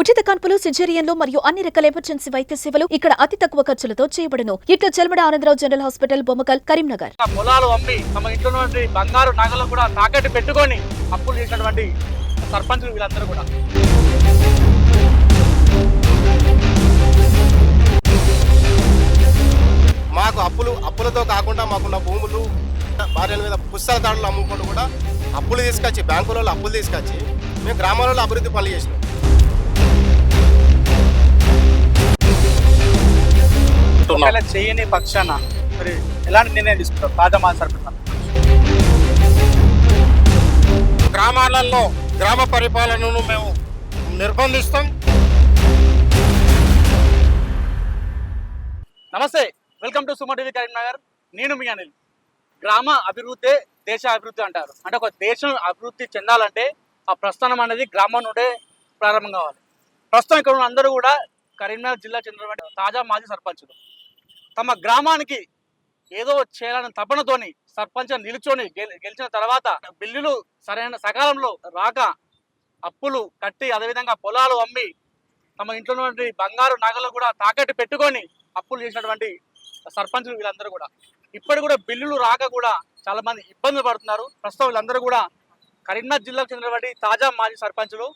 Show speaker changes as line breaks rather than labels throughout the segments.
ఉచిత కాన్పులు, సిజేరియన్లు మరియు అన్ని రకాల ఎమర్జెన్సీ వైద్య సేవలు ఇక్కడ అతి తక్కువ ఖర్చులతో చేయబడును. ఇట్లా చెల్మడ ఆనందరావు జనరల్ హాస్పిటల్, బొమ్మకల్, కరీంనగర్.
పొలాలు అమ్మి తమ ఇంట్లో నుండి బంగారు నగలు కూడా తాకట్టు పెట్టుకొని అప్పులు చేసినటువంటి సర్పంచులు వీళ్ళందరూ కూడా
మాకు అప్పులతో కాకుండా మాకున్న భూములు భార్యల మీద పుస్తక తాడులు అమ్ముకుంటూ కూడా అప్పులు తీసుకొచ్చి బ్యాంకులలో అప్పులు తీసుకొచ్చి మేము గ్రామాలలో అభివృద్ధి పనులు చేసినాం.
ఒకవేళ చేయని పక్షాన మరి ఎలాంటి నిర్ణయం తీసుకుంటారు తాజా మాజీ సర్పంచ్?
గ్రామాలలో గ్రామ పరిపాలనను మేము నిర్బంధిస్తాం.
నమస్తే, welcome to Suman TV Karimnagar. నేను మీ అనిల్. గ్రామ అభివృద్ధి దేశ అభివృద్ధి అంటారు. అంటే ఒక దేశం అభివృద్ధి చెందాలంటే ఆ ప్రస్థానం అనేది గ్రామం నుండే ప్రారంభం కావాలి. ప్రస్తుతం ఇక్కడ ఉన్న అందరూ కూడా కరీంనగర్ జిల్లా చెందినటువంటి తాజా మాజీ సర్పంచులు. తమ గ్రామానికి ఏదో చేయాలని తపనతోని సర్పంచ్ నిలుచొని గెలిచిన తర్వాత బిల్లులు సరైన సకాలంలో రాక అప్పులు కట్టి అదేవిధంగా పొలాలు అమ్మి తమ ఇంట్లో నుండి బంగారు నగలు కూడా తాకట్టు పెట్టుకొని అప్పులు చేసినటువంటి సర్పంచులు వీళ్ళందరూ కూడా ఇప్పటి కూడా బిల్లులు రాక కూడా చాలా మంది ఇబ్బందులు పడుతున్నారు. ప్రస్తుతం వీళ్ళందరూ కూడా కరీంనగర్ జిల్లాకు చెందినటువంటి తాజా మాజీ సర్పంచులు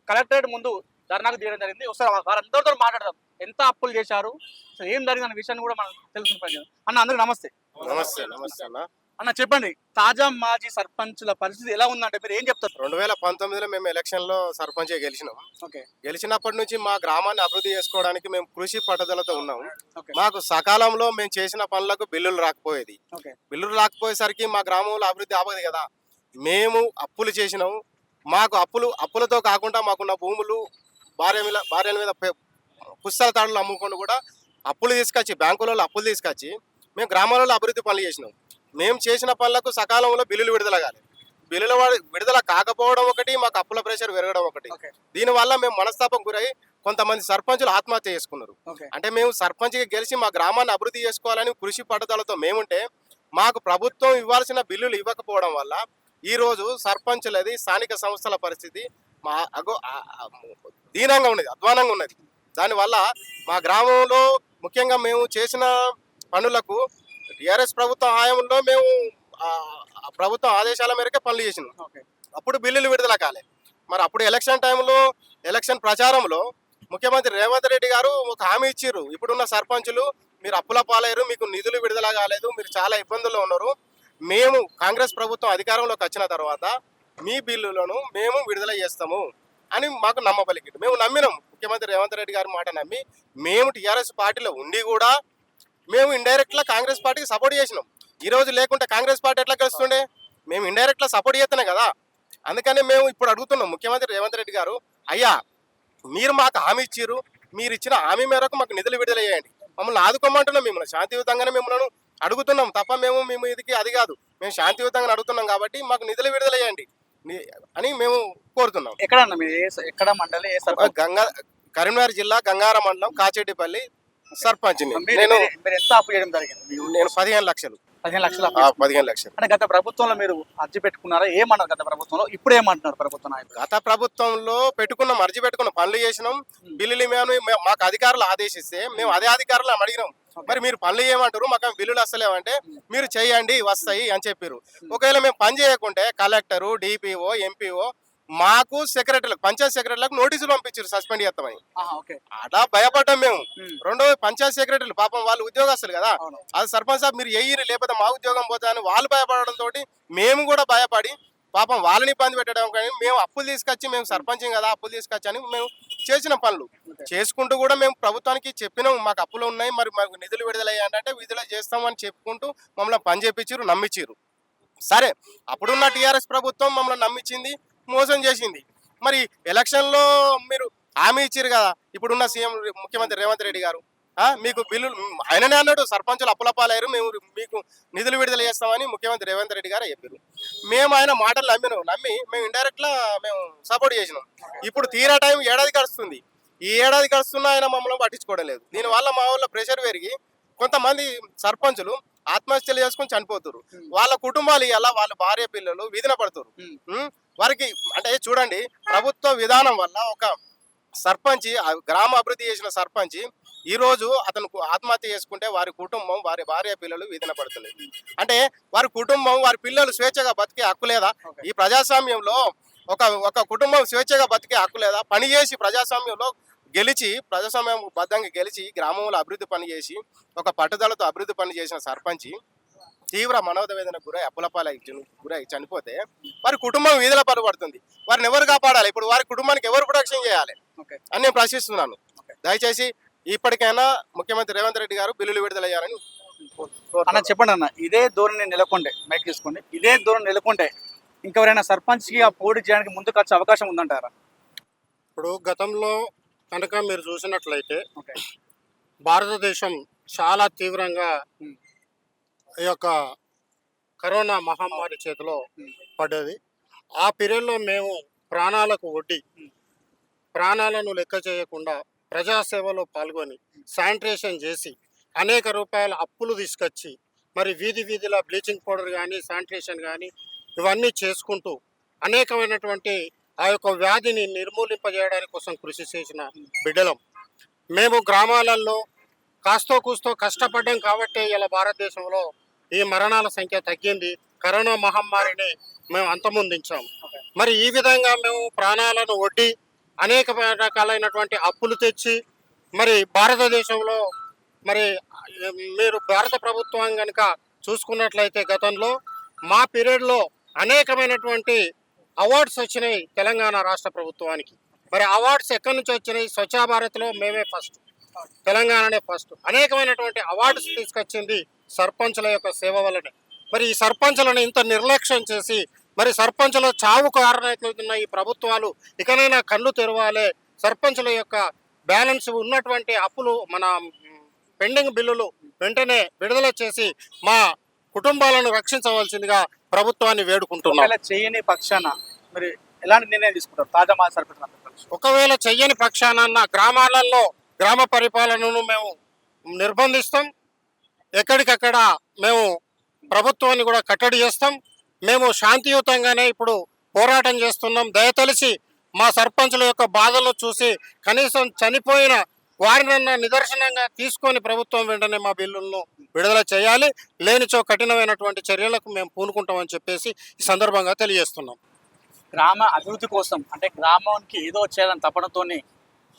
కలెక్టరేట్ ముందు ధర్నాకు తీయడం జరిగింది. ఒకసారి వారందరితో మాట్లాడదాం. ఎంత అప్పులు చేశారు, అసలు ఏం జరిగింది అనే విషయాన్ని కూడా మనం తెలుసుకుని అన్న. అందరికి నమస్తే.
నమస్తే. నమస్తే
అన్న, చెప్పండి, తాజా మాజీ సర్పంచుల పరిస్థితి ఎలా ఉందంటే మీరు ఏం చెప్తారు?
2019లో మేము ఎలక్షన్లో సర్పంచ్ గెలిచినాం.
ఓకే.
గెలిచినప్పటి నుంచి మా గ్రామాన్ని అభివృద్ధి చేసుకోవడానికి మేము కృషి పట్టుదలతో ఉన్నాము. మాకు సకాలంలో మేము చేసిన పనులకు బిల్లులు రాకపోయేది. బిల్లులు రాకపోయేసరికి మా గ్రామంలో అభివృద్ధి ఆపేది కదా. మేము అప్పులు చేసినాము. మాకు అప్పులతో కాకుండా మాకున్న భూములు భార్యల మీద పుస్తక తాడులు అమ్ముకొని కూడా అప్పులు తీసుకొచ్చి బ్యాంకులలో అప్పులు తీసుకొచ్చి మేము గ్రామాలలో అభివృద్ధి పనులు చేసినాం. మేము చేసిన పనులకు సకాలంలో బిల్లులు విడుదల కాలేదు. బిల్లుల విడుదల కాకపోవడం ఒకటి, మాకు అప్పుల ప్రెషర్ పెరగడం ఒకటి. దీనివల్ల మేము మనస్తాపం గురై కొంతమంది సర్పంచులు ఆత్మహత్య చేసుకున్నారు. అంటే మేము సర్పంచ్గా గెలిచి మా గ్రామాన్ని అభివృద్ధి చేసుకోవాలని కృషి పట్టుదలతో మేముంటే మాకు ప్రభుత్వం ఇవ్వాల్సిన బిల్లులు ఇవ్వకపోవడం వల్ల ఈరోజు సర్పంచులది స్థానిక సంస్థల పరిస్థితి దీనంగా ఉన్నది, అధ్వానంగా ఉన్నది. దానివల్ల మా గ్రామంలో ముఖ్యంగా మేము చేసిన పనులకు టీఆర్ఎస్ ప్రభుత్వ హయాంలో మేము ప్రభుత్వం ఆదేశాల మేరకే పనులు చేసినాం. అప్పుడు బిల్లులు విడుదల కాలే. మరి అప్పుడు ఎలక్షన్ టైంలో ఎలక్షన్ ప్రచారంలో ముఖ్యమంత్రి రేవంత్ రెడ్డి గారు ఒక హామీ ఇచ్చారు, ఇప్పుడున్న సర్పంచులు మీరు అప్పుల పాలయ్యారు, మీకు నిధులు విడుదల కాలేదు, మీరు చాలా ఇబ్బందుల్లో ఉన్నారు, మేము కాంగ్రెస్ ప్రభుత్వం అధికారంలోకి వచ్చిన తర్వాత మీ బిల్లులను మేము విడుదల చేస్తాము అని మాకు నమ్మబలికింది. మేము నమ్మినాం. ముఖ్యమంత్రి రేవంత్ రెడ్డి గారి మాట నమ్మి మేము టీఆర్ఎస్ పార్టీలో ఉండి కూడా మేము ఇండైరెక్ట్గా కాంగ్రెస్ పార్టీకి సపోర్ట్ చేసినాం. ఈరోజు లేకుంటే కాంగ్రెస్ పార్టీ ఎట్లా గెలుస్తుండే? మేము ఇండైరెక్ట్గా సపోర్ట్ చేస్తేనే కదా. అందుకని మేము ఇప్పుడు అడుగుతున్నాం ముఖ్యమంత్రి రేవంత్ రెడ్డి గారు, అయ్యా మీరు మాకు హామీ ఇచ్చారు, మీరు ఇచ్చిన హామీ మేరకు మాకు నిధులు విడుదల చేయండి, మమ్మల్ని ఆదుకోమంటున్నాం, మిమ్మల్ని శాంతియుతంగానే మిమ్మల్ని అడుగుతున్నాం తప్ప మేము ఇదికి అది కాదు, మేము శాంతియుతంగా అడుగుతున్నాం కాబట్టి మాకు నిధులు విడుదల చేయండి అని మేము కోరుతున్నాం.
ఎక్కడన్నా మీరు ఎక్కడ మండలి?
కరీంనగర్ జిల్లా గంగార మండలం కాచెట్టిపల్లి సర్పంచ్.
నేను ఎంత అప్పు చేయడం జరిగింది?
నేను 15 లక్షలు.
15 లక్షలు అంటే గత ప్రభుత్వంలో మీరు అర్జీ పెట్టుకున్నారా? ఏమన్నారు గత ప్రభుత్వంలో? ఇప్పుడు ఏమంటున్నారు ప్రభుత్వం నాయకులు?
గత ప్రభుత్వంలో అర్జీ పెట్టుకున్న పనులు చేసినాం. బిల్లులు మాకు అధికారులు ఆదేశిస్తే మేము అదే అధికారులు అడిగినాం, మరి మీరు పనులు చేయమంటారు, మాకు బిల్లులు వస్తలేమంటే మీరు చేయండి వస్తాయి అని చెప్పారు. ఒకవేళ మేము పని చేయకుంటే కలెక్టరు, డిపిఓ, ఎంపీఓ మాకు సెక్రటరీలకు, పంచాయత్ సెక్రటరీలకు నోటీసులు పంపించారు సస్పెండ్ చేస్తామని. అలా భయపడ్డాం మేము. రెండోది పంచాయత్ సెక్రటరీలు పాపం వాళ్ళు ఉద్యోగస్తులు కదా, అది సర్పంచ్ సాబ్ మీరు ఎయ్యి లేకపోతే మా ఉద్యోగం పోతాయని వాళ్ళు భయపడడంతో మేము కూడా భయపడి పాపం వాళ్ళని ఇబ్బంది పెట్టడం. కానీ మేము అప్పులు తీసుకొచ్చి మేము సర్పంచ్ కదా అప్పులు తీసుకొచ్చి అని మేము చేసిన పనులు చేసుకుంటూ కూడా మేము ప్రభుత్వానికి చెప్పినాం మాకు అప్పులు ఉన్నాయి, మరి మాకు నిధులు విడుదలయ్యాయంటే అంటే విడుదల చేస్తామని చెప్పుకుంటూ మమ్మల్ని పని చేపించారు, నమ్మించారు. సరే, అప్పుడున్న టీఆర్ఎస్ ప్రభుత్వం మమ్మల్ని నమ్మించింది, మోసం చేసింది. మరి ఎలక్షన్లో మీరు హామీ ఇచ్చారు కదా, ఇప్పుడున్న సీఎం ముఖ్యమంత్రి రేవంత్ రెడ్డి గారు మీకు బిల్లులు ఆయననే అన్నాడు, సర్పంచులు అప్పుల పాలయ్యారు, మేము మీకు నిధులు విడుదల చేస్తామని ముఖ్యమంత్రి రేవంత్ రెడ్డి గారు చెప్పారు. మేము ఆయన మాటలు నమ్మి మేము ఇండైరెక్ట్గా మేము సపోర్ట్ చేసినాం. ఇప్పుడు తీరా టైం ఏడాది గడుస్తుంది. ఈ ఏడాది గడుస్తున్నా ఆయన మమ్మల్ని పట్టించుకోవడం లేదు. దీనివల్ల మా ఊళ్ళో ప్రెషర్ పెరిగి కొంతమంది సర్పంచులు ఆత్మహత్యలు చేసుకుని చనిపోతారు. వాళ్ళ కుటుంబాలు ఇలా వాళ్ళ భార్య పిల్లలు వీధిన పడుతారు. వారికి అంటే చూడండి, ప్రభుత్వ విధానం వల్ల ఒక సర్పంచ్ గ్రామ అభివృద్ధి చేసిన సర్పంచ్ ఈ రోజు అతను ఆత్మహత్య చేసుకుంటే వారి కుటుంబం వారి భార్య పిల్లలు వీధిన పడుతుంది. అంటే వారి కుటుంబం వారి పిల్లలు స్వేచ్ఛగా బతికే హక్కు లేదా? ఈ ప్రజాస్వామ్యంలో ఒక కుటుంబం స్వేచ్ఛగా బతికే హక్కు లేదా? పని చేసి ప్రజాస్వామ్యంలో గెలిచి ప్రజాస్వామ్యం బద్దంగా గెలిచి గ్రామంలో అభివృద్ధి పని చేసి ఒక పట్టుదలతో అభివృద్ధి పని చేసిన సర్పంచ్ తీవ్ర మనోవేదనకు గురై అప్పులపాలకి గురై చనిపోతే వారి కుటుంబం వీధుల పడుతుంది. వారిని ఎవరు కాపాడాలి? ఇప్పుడు వారి కుటుంబానికి ఎవరు ప్రొటెక్షన్ చేయాలి అని నేను ప్రశ్నిస్తున్నాను. దయచేసి ఇప్పటికైనా ముఖ్యమంత్రి రేవంత్ రెడ్డి గారు బిల్లులు విడుదల చేయాలని
అన్న చెప్పండి అన్న. ఇదే ధోరణి నెలకొండే మైక్ తీసుకోండి, ఇదే ధోరణి నెలకొంటే ఇంకెవరైనా సర్పంచ్కి ఆ పోటీ చేయడానికి ముందుకు వచ్చే అవకాశం ఉందంటారా?
ఇప్పుడు గతంలో కనుక మీరు చూసినట్లయితే భారతదేశం చాలా తీవ్రంగా ఈ యొక్క కరోనా మహమ్మారి చేతిలో పడ్డది. ఆ పీరియడ్లో మేము ప్రాణాలకు ఒడ్డి ప్రాణాలను లెక్క చేయకుండా ప్రజాసేవలో పాల్గొని శానిటేషన్ చేసి అనేక రూపాయల అప్పులు తీసుకొచ్చి మరి వీధిలా బ్లీచింగ్ పౌడర్ కానీ శానిటేషన్ కానీ ఇవన్నీ చేసుకుంటూ అనేకమైనటువంటి ఆ యొక్క వ్యాధిని నిర్మూలింపజేయడానికి కోసం కృషి చేసిన బిడ్డలం. మేము గ్రామాలలో కాస్తో కూస్తో కష్టపడ్డాం కాబట్టి ఇలా భారతదేశంలో ఈ మరణాల సంఖ్య తగ్గింది. కరోనా మహమ్మారిని మేము అంతమొందించాం. మరి ఈ విధంగా మేము ప్రాణాలను ఒడ్డి అనేక రకాలైనటువంటి అప్పులు తెచ్చి మరి భారతదేశంలో మరి మీరు భారత ప్రభుత్వం కనుక చూసుకున్నట్లయితే గతంలో మా పీరియడ్లో అనేకమైనటువంటి అవార్డ్స్ వచ్చినాయి తెలంగాణ రాష్ట్ర ప్రభుత్వానికి. మరి అవార్డ్స్ ఎక్కడి నుంచి వచ్చినాయి? స్వచ్ఛ భారత్లో మేమే ఫస్ట్, తెలంగాణనే ఫస్ట్. అనేకమైనటువంటి అవార్డ్స్ తీసుకొచ్చింది సర్పంచుల యొక్క సేవ వల్లనే. మరి ఈ సర్పంచులను ఇంత నిర్లక్ష్యం చేసి మరి సర్పంచుల చావు కారణమవుతున్న ఈ ప్రభుత్వాలు ఇకనైనా కళ్ళు తెరవాలి. సర్పంచుల యొక్క బ్యాలెన్స్ ఉన్నటువంటి అప్పులు మన పెండింగ్ బిల్లులు వెంటనే విడుదల చేసి మా కుటుంబాలను రక్షించవలసిందిగా ప్రభుత్వాన్ని వేడుకుంటున్నాం.
చేయని పక్షాన మరి ఎలాంటి నిర్ణయం తీసుకుంటారు? తాజా మా సర్పంచ్
ఒకవేళ చెయ్యని పక్షాన గ్రామాలలో గ్రామ పరిపాలనను మేము నిర్బంధిస్తాం. ఎక్కడికక్కడ మేము ప్రభుత్వాన్ని కూడా కట్టడి చేస్తాం. మేము శాంతియుతంగానే ఇప్పుడు పోరాటం చేస్తున్నాం. దయతలిసి మా సర్పంచుల యొక్క బాధలు చూసి కనీసం చనిపోయిన వారినన్నా నిదర్శనంగా తీసుకొని ప్రభుత్వం వెంటనే మా బిల్లులను విడుదల చేయాలి. లేనిచో కఠినమైనటువంటి చర్యలకు మేము పూనుకుంటామని చెప్పేసి ఈ సందర్భంగా తెలియజేస్తున్నాం.
గ్రామ అభివృద్ధి కోసం అంటే గ్రామానికి ఏదో చేయాలని తప్పడంతో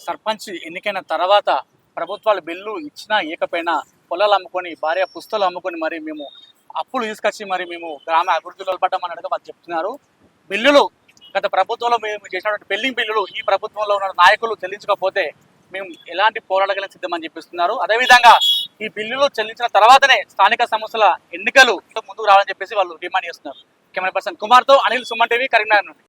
సర్పంచ్ ఎన్నికైన తర్వాత ప్రభుత్వాలు బిల్లు ఇచ్చినా ఇవ్వకపోయినా పొలాలు అమ్ముకొని భార్య పుస్తకాలు అమ్ముకొని మరి మేము అప్పులు తీసుకొచ్చి మరి మేము గ్రామ అభివృద్ధిలో పడ్డామన్నట్టుగా వాళ్ళు చెప్తున్నారు. బిల్లులు గత ప్రభుత్వంలో మేము చేసినటువంటి పెండింగ్ బిల్లులు ఈ ప్రభుత్వంలో ఉన్న నాయకులు చెల్లించకపోతే మేము ఎలాంటి పోరాటం సిద్ధమని చెప్పిస్తున్నారు. అదేవిధంగా ఈ బిల్లులు చెల్లించిన తర్వాతనే స్థానిక సంస్థల ఎన్నికలు ముందుకు రావాలని చెప్పేసి వాళ్ళు డిమాండ్ చేస్తున్నారు. కెమెరా పర్సన్ కుమార్తో అనిల్, సుమన్ టీవీ, కరీంనగర్ నుండి.